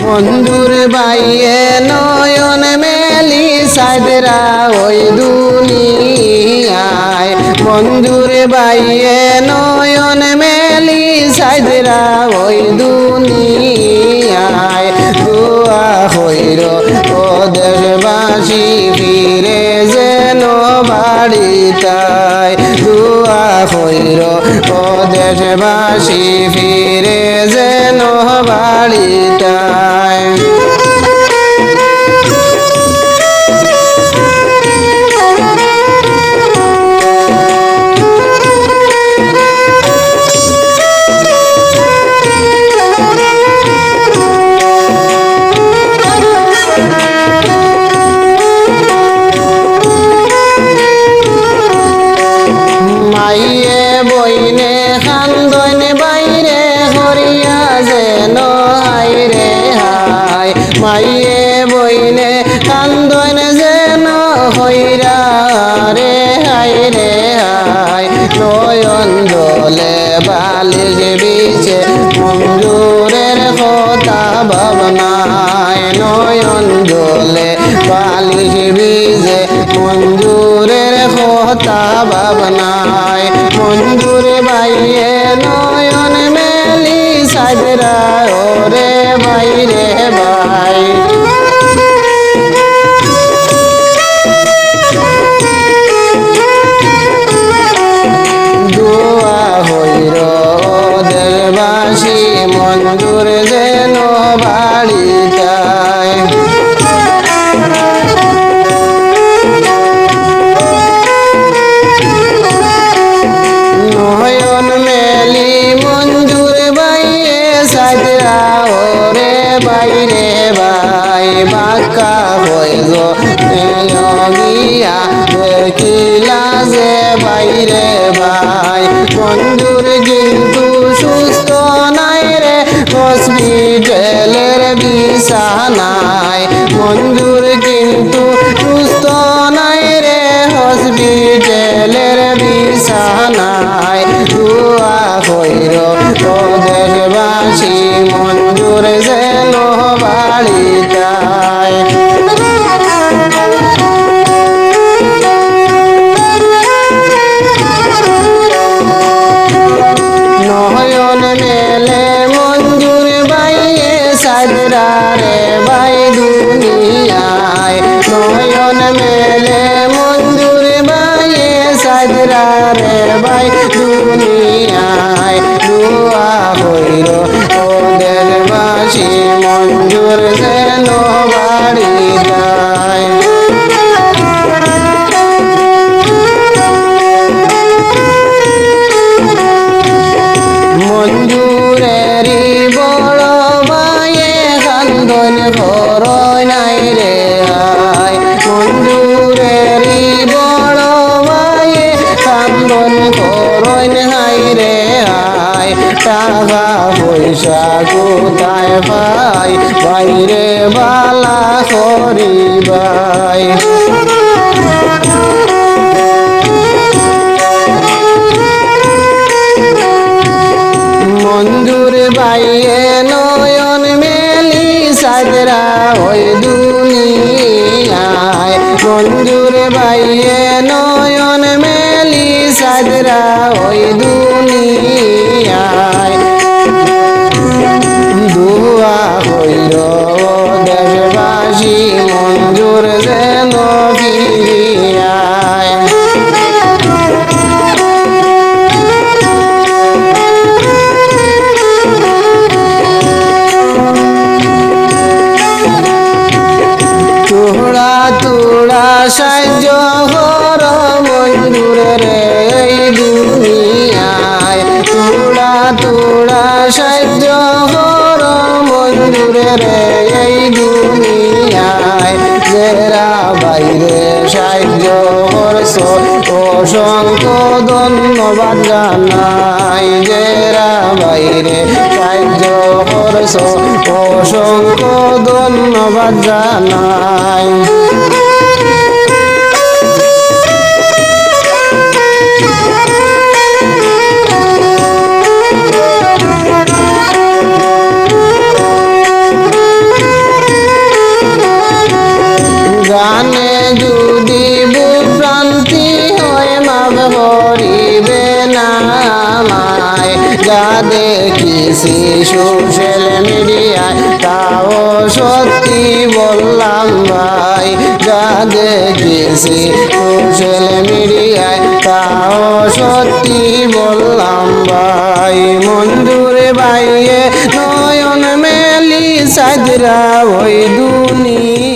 বন্ধুর বাইয়ে নয়ন মেলি সাদরা ওই দুনিয়ায় বন্ধুর বাইয়ে নয়ন মেলি সাদরা ওই দুনিয়ায় দোয়া হইর ও দেশবাসী ফিরে যেন বাড়িতায় দোয়া হইর ও দেশবাসী ফিরে যেন বাড়িতায় মাইয়ে বইনে খান্দন বাইরে হরিয়া যেন হাইরে হাই মাইয়ে বইনে কান্দন যেন হইরা রে হাইরে হাই নয়ন জলে বালিশ বিছে মঞ্জুরের কথা ভাবনায় নয়ন জলে বালিশ বিছে মঞ্জুরের কথা ভাবনায় মঞ্জুর বাইয়ে নয়ন মেলি সাজরা ওরে বাইরে ভাই দোয়া হইর দেশবাসী মঞ্জুর যেন বাড়িতায় নয়ন মেলি মঞ্জুর বাইয়ে সাজরা ওরে বাইরে ভাই বাঁকা হইল গিয়া দেখিলা যে বাইরে ভাই মঞ্জুর কিন্তু সুস্থ নাই রে হসপিটালের বিছানায় মঞ্জুর কিন্তু সুস্থ নাই রে হসপিটালের বিছানায় দোয়া হইর ও দেশবাসী মঞ্জুর যেন বাড়িতায় নয়ন মেলে মঞ্জুর বাইয়ে সাজরা রে বাই দুনিয়ায় নয়ন মেলে মঞ্জুর বাইয়ে সাজরা রে বাই দুনিয়ায় দোয়া হইর ও দেশবাসী মঞ্জুর যেন বাড়িতায় মঞ্জুরেরি বড় বাইয়ে কান্দন ঘর নাই রে আয় মঞ্জুরেরি বড় বাইয়ে কান্দন ঘর নাই রে আয় টাকা পয়সা কোথায় পাই বাইরে বালা করিবাই মঞ্জুর বাইয়ে নয়ন মেলি সাজরা ওই দুনিয়ায় মঞ্জুর বাইয়ে নয়ন মেলি সাজরা ওই দুনিয়ায় দোয়া হইর দেশবাসী মঞ্জুর যেন ফিরিয়ায় তোড়া তোড়া সাহায্য কর মঞ্জুর রে এই দুনিয়ায় তোড়া তোড়া সাহায্য কর মঞ্জুর রে এই দুনিয়ায় যারা বাইরে সাহায্য করছ অসংখ্য ধন্যবাদ জানাই যারা বাইরে সাহায্য করছ অসংখ্য ধন্যবাদ জানাই যা দেখিছি সোশ্যাল মিডিয়ায় তাও সত্যি বললাম ভাই, যা দেখেছি সোশ্যাল মিডিয়ায় তাও সত্যি বললাম ভাই। মঞ্জুরে ভাইয়ে নয়ন মেলি সাজরা ওই দুনিয়া